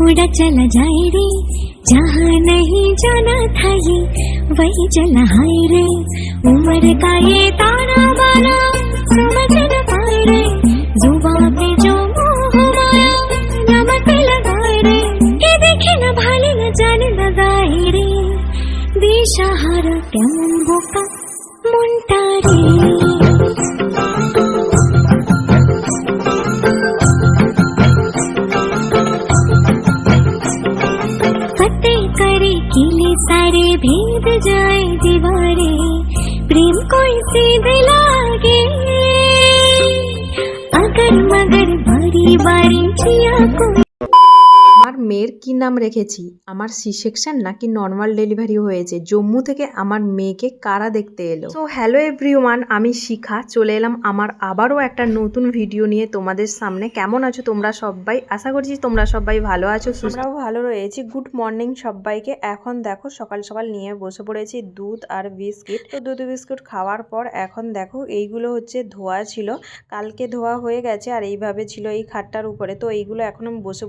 उड़ा चला जाए रे, जहाँ नहीं जाना था ये वही चला हाय रे। उम्र का ये ताना बाना समझ न पाए रे, जुबान पे जो मोह माया नमक लगाए रे। ये देखे न भाले न जाने लगाए रे, दिशाहारा কেমন বোকা মনটা রে। फतेह करे किले सारे, भेद जाए दीवारे, प्रेम कोई सीधे लागे अगर मगर बारी बारी जिया कोई। আমার মেয়ের কি নাম রেখেছি, আমার সি সেকশন নাকি নর্মাল ডেলিভারি হয়েছে, জম্মু থেকে আমার মেয়েকে কারা দেখতে এলো। তো হ্যালো এভরিওয়ান, আমি শিখা চলে এলাম আমার আবারও একটা নতুন ভিডিও নিয়ে তোমাদের সামনে। কেমন আছো তোমরা সবাই? আশা করছি তোমরা সবাই ভালো আছো, আমরাও ভালো রয়েছি। গুড মর্নিং সবাইকে। এখন দেখো সকাল সকাল নিয়ে বসে পড়েছি দুধ আর বিস্কিট। তো দুধ বিস্কুট খাওয়ার পর এখন দেখো এইগুলো হচ্ছে ধোয়া ছিল, কালকে ধোয়া হয়ে গেছে আর এইভাবে ছিল এই খাটটার উপরে। তো এইগুলো এখন আমি বসে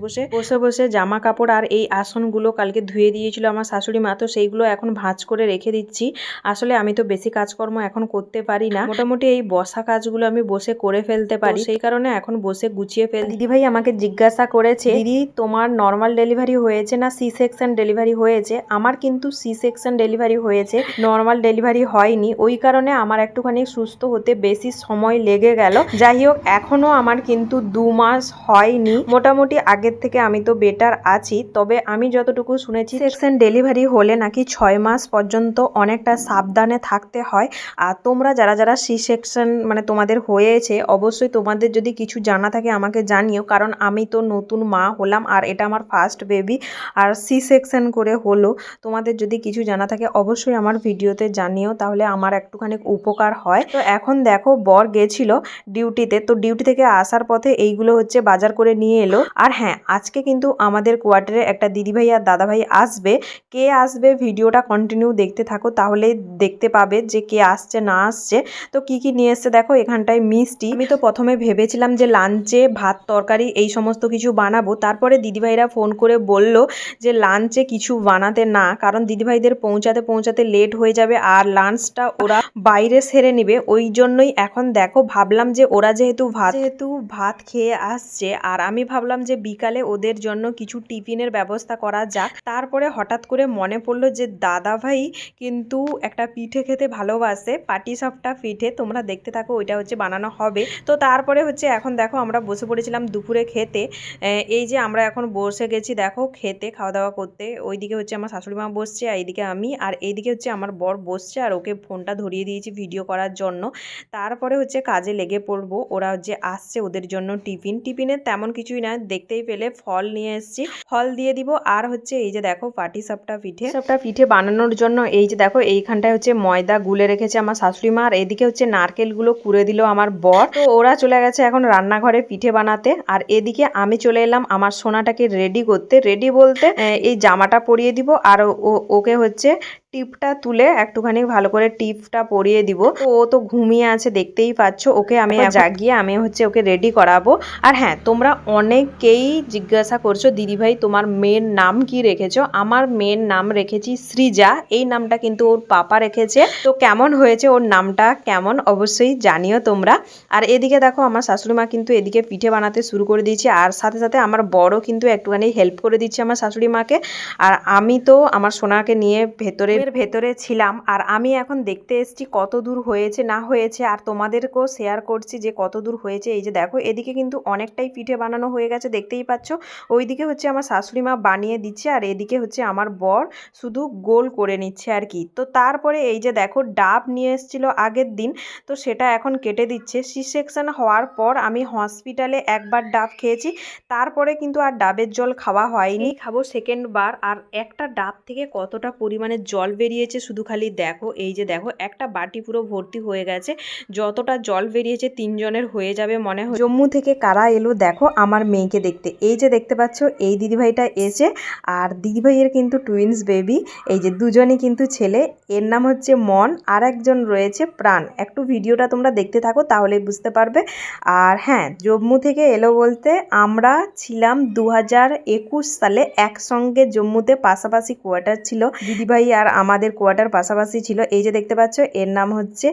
বসে জামা কাপড় আর এই আসনগুলো কালকে ধুয়ে দিয়েছিল আমার শাশুড়ি মা, তো সেইগুলো এখন ভাঁজ করে রেখে দিচ্ছি। আসলে আমি তো বেশি কাজকর্ম এখন করতে পারি না, মোটামুটি এই বসা কাজগুলো আমি বসে করে ফেলতে পারি, সেই কারণে এখন বসে গুছিয়ে দিদি ভাই আমাকে জিজ্ঞাসা করেছে, দিদি তোমার নর্মাল ডেলিভারি হয়েছে না সি সেকশন ডেলিভারি হয়েছে? আমার কিন্তু সি সেকশন ডেলিভারি হয়েছে, নর্মাল ডেলিভারি হয়নি। ওই কারণে আমার একটুখানি সুস্থ হতে বেশি সময় লেগে গেল। যাই হোক, এখনো আমার কিন্তু 2 মাস হয়নি, মোটামুটি আগের থেকে আমি তো বেটার আছি। তবে আমি যতটুকু শুনেছি সেকশন ডেলিভারি হলে নাকি 6 মাস পর্যন্ত অনেকটা সাবধানে থাকতে হয়। আর তোমরা যারা যারা সি সেকশন মানে তোমাদের হয়েছে, অবশ্যই তোমাদের যদি কিছু জানা থাকে আমাকে জানিও, কারণ আমি তো নতুন মা হলাম আর এটা আমার ফার্স্ট বেবি আর সি সেকশন করে হলো। তোমাদের যদি কিছু জানা থাকে অবশ্যই আমার ভিডিওতে জানিও, তাহলে আমার একটুখানি উপকার হয়। তো এখন দেখো বর গেছিল ডিউটিতে, তো ডিউটি থেকে আসার পথে এইগুলো হচ্ছে বাজার করে নিয়ে এলো। আর হ্যাঁ, আজকে কিন্তু আমাদের কোয়ার্টারে একটা দিদিভাই আর দাদাভাই আসবে। কে আসবে ভিডিওটা কন্টিনিউ দেখতে থাকো, তাহলে দেখতে পাবে যে কে আসছে না আসছে। তো কি কি নিয়ে এসছে দেখো, এখানটায় মিষ্টি। আমি তো প্রথমে ভেবেছিলাম যে লাঞ্চে ভাত তরকারি এই সমস্ত কিছু বানাবো, তারপরে দিদিভাইরা ফোন করে বলল যে লাঞ্চে কিছু বানাতে না, কারণ দিদিভাইদের পৌঁছাতে লেট হয়ে যাবে আর লাঞ্চটা ওরা বাইরে সেরে নিবে। ওই জন্যই এখন দেখো ভাবলাম যে ওরা যেহেতু ভাত খেয়ে আসছে আর আমি ভাবলাম যে বিকালে ওদের জন্য কিছু টিফিনের ব্যবস্থা করা যাক। তারপরে হঠাৎ করে মনে পড়লো যে দাদা ভাই কিন্তু একটা পিঠে খেতে ভালোবাসে, পাটিসাপটা পিঠে। তোমরা দেখতে থাকো, ওইটা হচ্ছে বানানো হবে। তো তারপরে হচ্ছে এখন দেখো আমরা বসে পড়েছিলাম দুপুরে খেতে। এই যে আমরা এখন বসে গেছি দেখো খেতে, খাওয়া দাওয়া করতে। ওইদিকে হচ্ছে আমার শাশুড়ি মা বসছে আর এইদিকে আমি, আর এইদিকে হচ্ছে আমার বর বসছে আর ওকে ফোনটা ধরিয়ে দিয়েছি ভিডিও করার জন্য। তারপরে হচ্ছে কাজে লেগে পড়বো। ওরা যে আসছে ওদের জন্য টিফিনে তেমন কিছুই না, দেখতেই পেলে ফল নিয়ে এসেছি, ফল দিয়ে দিব। আর হচ্ছে এই যে দেখো পাটিসাপটা পিঠে বানানোর জন্য এই যে দেখো এইখানটায় হচ্ছে ময়দা গুলে রেখেছে আমার শাশুড়ি মা, আর এদিকে হচ্ছে নারকেলগুলো কুড়ে দিল আমার বর। তো ওরা চলে গেছে এখন রান্নাঘরে পিঠে বানাতে, আর এদিকে আমি চলে এলাম আমার সোনাটাকে রেডি করতে। রেডি বলতে এই জামাটা পরিয়ে দিব আর ওকে হচ্ছে টিপটা তুলে একটুখানি ভালো করে টিপটা পরিয়ে দিব। তো ও তো ঘুমিয়ে আছে দেখতেই পাচ্ছ, ওকে আমি জাগিয়ে আমি হচ্ছে ওকে রেডি করাবো। আর হ্যাঁ, তোমরা অনেকেই জিজ্ঞাসা করছো দিদিভাই তোমার মেয়ের নাম কি রেখেছো? আমার মেয়ের নাম রেখেছি সৃজা। এই নামটা কিন্তু ওর পাপা রেখেছে। তো কেমন হয়েছে ওর নামটা, কেমন অবশ্যই জানিও তোমরা। আর এদিকে দেখো আমার শাশুড়ি মা কিন্তু এদিকে পিঠে বানাতে শুরু করে দিয়েছে, আর সাথে সাথে আমার বড়ও কিন্তু একটুখানি হেল্প করে দিচ্ছে আমার শাশুড়ি মাকে। আর আমি তো আমার সোনাকে নিয়ে ভেতরে ছিলাম, আর আমি এখন দেখতে এসেছি কত দূর হয়েছে না হয়েছে, আর তোমাদেরকেও শেয়ার করছি যে কত দূর হয়েছে। এই যে দেখো এদিকে কিন্তু অনেকটাই পিঠে বানানো হয়ে গেছে দেখতেই পাচ্ছ। ওইদিকে হচ্ছে আমার শাশুড়ি মা বানিয়ে দিচ্ছে আর এদিকে হচ্ছে আমার বর শুধু গোল করে নিচ্ছে আর কি। তো তারপরে এই যে দেখো ডাব নিয়ে এসেছিল আগের দিন, তো সেটা এখন কেটে দিচ্ছে। সি সেকশন হওয়ার পর আমি হসপিটালে একবার ডাব খেয়েছি, তারপরে কিন্তু আর ডাবের জল খাওয়া হয়নি, খাবো সেকেন্ড বার। আর একটা ডাব থেকে কতটা পরিমাণে জল জল বেরিয়েছে শুধু খালি দেখো, এই যে দেখো একটা বাটি পুরো ভর্তি হয়ে গেছে। যতটা জল বেরিয়েছে 3 জনের হয়ে যাবে মনে হয়। জম্মু থেকে কারা এলো দেখো আমার মেয়েকে দেখতে, এই যে দেখতে পাচ্ছ এই দিদিভাইটা এসে, আর দিদিভাইয়ের কিন্তু টুইন্স বেবি, এই যে দুজনই কিন্তু ছেলে, এর নাম হচ্ছে মন, আর একজন রয়েছে প্রাণ। একটু ভিডিওটা তোমরা দেখতে থাকো তাহলেই বুঝতে পারবে। আর হ্যাঁ, জম্মু থেকে এলো বলতে আমরা ছিলাম 2021 সালে একসঙ্গে জম্মুতে, পাশাপাশি কোয়ার্টার ছিল, দিদিভাই আর আমাদের কোয়ার্টার পাশাপাশি ছিল। এই যে দেখতে পাচ্ছ এর নাম হচ্ছে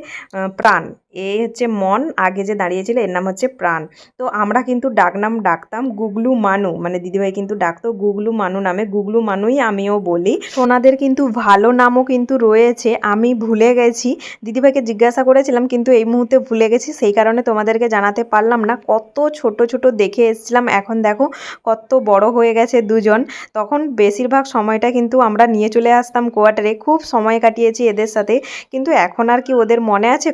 প্রাণ, এই হচ্ছে মন, আগে যে দাঁড়িয়েছিল এর নাম হচ্ছে প্রাণ। তো আমরা কিন্তু ডাকনাম ডাকতাম গুগলু মানু, মানে দিদিভাই কিন্তু ডাকতো গুগলু মানু নামে, গুগলু মানুই আমিও বলি। ওনাদের কিন্তু ভালো নামও কিন্তু রয়েছে, আমি ভুলে গেছি, দিদিভাইকে জিজ্ঞাসা করেছিলাম কিন্তু এই মুহূর্তে ভুলে গেছি, সেই কারণে তোমাদেরকে জানাতে পারলাম না। কত ছোট ছোট দেখে এসেছিলাম, এখন দেখো কত বড় হয়ে গেছে দুজন। তখন বেশিরভাগ সময়টা কিন্তু আমরা নিয়ে চলে আসতাম কোয়ার্টারে, খুব সময় কাটিয়েছি এদের সাথে। কিন্তু এখন আর কি ওদের মনে আছে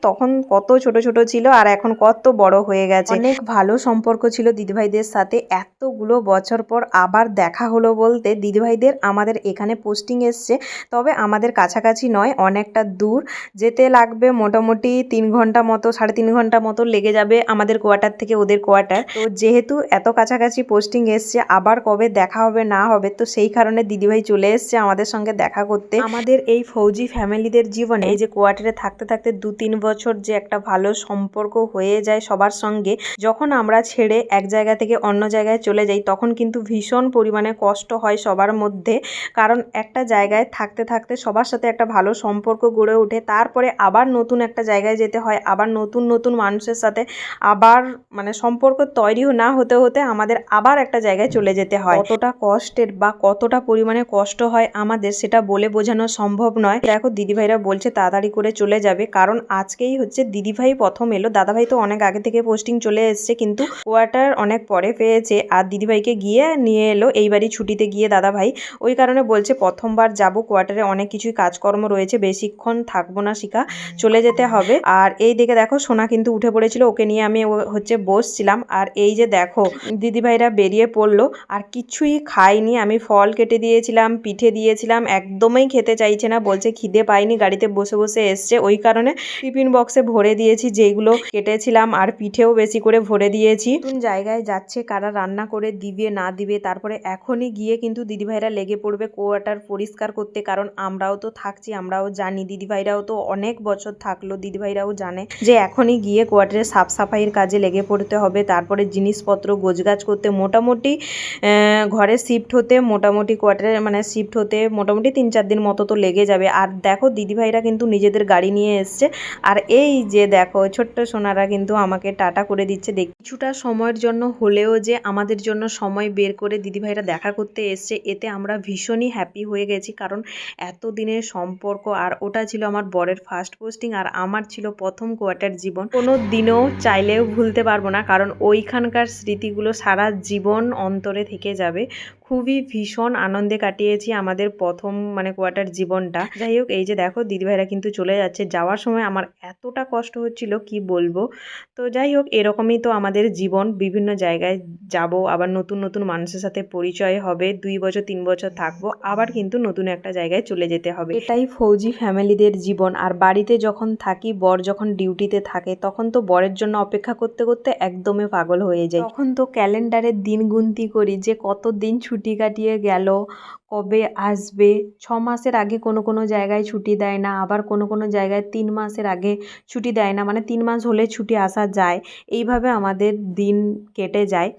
তখন কত ছোট ছোট ছিল আর এখন কত বড় হয়ে গেছে। অনেক ভালো সম্পর্ক ছিল দিদিভাইদের সাথে। এতগুলো বছর পর আবার দেখা হলো বলতে, দিদিভাইদের আমাদের এখানে পোস্টিং এসছে, তবে আমাদের কাছাকাছি নয়, অনেকটা দূর যেতে লাগবে, মোটামুটি 3 ঘন্টা মতো, 3.5 ঘন্টা মতো লেগে যাবে আমাদের কোয়ার্টার থেকে ওদের কোয়ার্টার। তো যেহেতু এত কাছাকাছি পোস্টিং এসছে, আবার কবে দেখা হবে না হবে, তো সেই কারণে দিদিভাই চলে এসছে আমাদের সঙ্গে দেখা করতে। আমাদের এই ফৌজি ফ্যামিলিদের জীবনে এই যে কোয়ার্টারে থাকতে থাকতে 2-3 বছর যে একটা ভালো সম্পর্ক হয়ে যায় সবার সঙ্গে, যখন আমরা ছেড়ে এক জায়গা থেকে অন্য জায়গায় চলে যাই তখন কিন্তু ভীষণ পরিমাণে কষ্ট হয় সবার মধ্যে। কারণ একটা জায়গায় থাকতে থাকতে সবার সাথে একটা ভালো সম্পর্ক গড়ে ওঠে, তারপরে আবার নতুন একটা জায়গায় যেতে হয়, আবার নতুন নতুন মানুষের সাথে আবার মানে সম্পর্ক তৈরি না হতে হতে আমাদের আবার একটা জায়গায় চলে যেতে হয়। কতটা কষ্টের বা কতটা পরিমাণে কষ্ট হয় আমাদের, সেটা বলে বোঝানো সম্ভব নয়। দেখো দিদিভাইরা বলছে তাড়াতাড়ি করে চলে যাবে, কারণ আজকেই হচ্ছে দিদিভাই প্রথম এলো, দাদাভাই তো অনেক আগে থেকে পোস্টিং চলে এসছে, কিন্তু কোয়ার্টার অনেক পরে পেয়েছে, আর দিদিভাইকে গিয়ে নিয়ে এলো এইবারই ছুটিতে গিয়ে দাদাভাই। ওই কারণে বলছে প্রথমবার যাব কোয়ার্টারে, অনেক কিছুই কাজকর্ম রয়েছে, বেশিক্ষণ থাকবো না শিখা, চলে যেতে হবে। আর এই দিকে দেখো সোনা কিন্তু উঠে পড়েছিল, ওকে নিয়ে আমি হচ্ছে বসছিলাম। আর এই যে দেখো দিদিভাইরা বেরিয়ে পড়লো, আর কিছুই খাইনি, আমি ফল কেটে দিয়েছিলাম, পিঠে দিয়েছিলাম, একদমই খেতে চাইছে না, বলছে খিদে পাইনি, গাড়িতে বসে বসে এসছে, ওই কারণে টিফিন বক্সে ভরে দিয়েছি যেগুলো কেটেছিলাম, আর পিঠেও বেশি করে ভরে দিয়েছি। নতুন জায়গায় যাচ্ছে, কারা রান্না করে দিবে না দিবে, তারপরে এখনই গিয়ে কিন্তু দিদিভাইরা লেগে পড়বে কোয়ার্টার পরিষ্কার করতে, কারণ আমরাও তো থাকছি, আমরাও জানি, দিদিভাইরাও তো অনেক বছর থাকলো, দিদিভাইরাও জানে যে এখনই গিয়ে কোয়ার্টারে সাফ সাফাইয়ের কাজে লেগে পড়তে হবে, তারপরে জিনিসপত্র গোছগাছ করতে, মোটামুটি ঘরে শিফট হতে, মোটামুটি কোয়ার্টারে মানে শিফট হতে মোটামুটি 3-4 দিন মতো তো লেগে যাবে। আর দেখো দিদিভাইরা কিন্তু নিজেদের গাড়ি নিয়ে এসছে, আর এই যে দেখো ছোট্ট সোনারা কিন্তু আমাকে টাটা করে দিচ্ছে। কিছুটা সময়ের জন্য হলেও যে আমাদের জন্য সময় বের করে দিদিভাইরা দেখা করতে এসছে, এতে আমরা ভীষণই হ্যাপি হয়ে গেছি, কারণ এতদিনের সম্পর্ক, আর ওটা ছিল আমার বরের ফার্স্ট পোস্টিং, আর আমার ছিল প্রথম কোয়ার্টার জীবন। কোনো দিনও চাইলেও ভুলতে পারবো না, কারণ ওইখানকার স্মৃতিগুলো সারা জীবন অন্তরে থেকে যাবে। খুবই ভীষণ আনন্দে কাটিয়েছি আমাদের প্রথম মানে কোয়ার্টার জীবনটা। যাই হোক, এই যে দেখো দিদিভাইরা কিন্তু চলে যাচ্ছে, যাওয়ার সময় আমার এতটা কষ্ট হচ্ছিল কি বলবো। তো যাই হোক, এরকমই তো আমাদের জীবন, বিভিন্ন জায়গায় যাব, আবার নতুন নতুন মানুষের সাথে পরিচয় হবে, 2 বছর 3 বছর থাকবো, আবার কিন্তু নতুন একটা জায়গায় চলে যেতে হবে। এটাই ফৌজি ফ্যামিলিদের জীবন। আর বাড়িতে যখন থাকি, বর যখন ডিউটিতে থাকে, তখন তো বরের জন্য অপেক্ষা করতে করতে একদমই পাগল হয়ে যায়। তখন তো ক্যালেন্ডারের দিন গুনতি করি যে কত দিন ছুটি কাটিয়ে গেল, কবে আসবে। 6 মাসের আগে কোনো কোনো জায়গায় ছুটি দেয় না, আবার কোনো কোনো জায়গায় 3 মাসের আগে ছুটি দেয় না, মানে 3 মাস হলে ছুটি আসা যায়। এইভাবে আমাদের দিন কেটে যায়।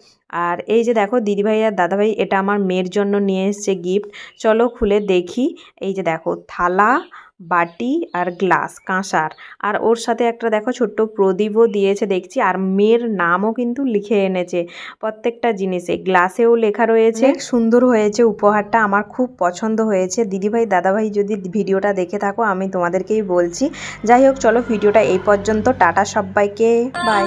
আর এই যে দেখো দিদিভাই আর দাদাভাই, এটা আমার মেয়ের জন্য নিয়ে এসছে গিফট, চলো খুলে দেখি। এই যে দেখো থালা, বাটি আর গ্লাস কাঁসার, আর ওর সাথে একটা দেখো ছোট্ট প্রদীপও দিয়েছে দেখছি, আর মেয়ের নামও কিন্তু লিখে এনেছে প্রত্যেকটা জিনিসে, গ্লাসেও লেখা রয়েছে। সুন্দর হয়েছে উপহারটা, আমার খুব পছন্দ হয়েছে। দিদিভাই দাদাভাই যদি ভিডিওটা দেখে থাকো, আমি তোমাদেরকেই বলছি। যাই হোক, চলো ভিডিওটা এই পর্যন্ত, টাটা সবাইকে, বাই।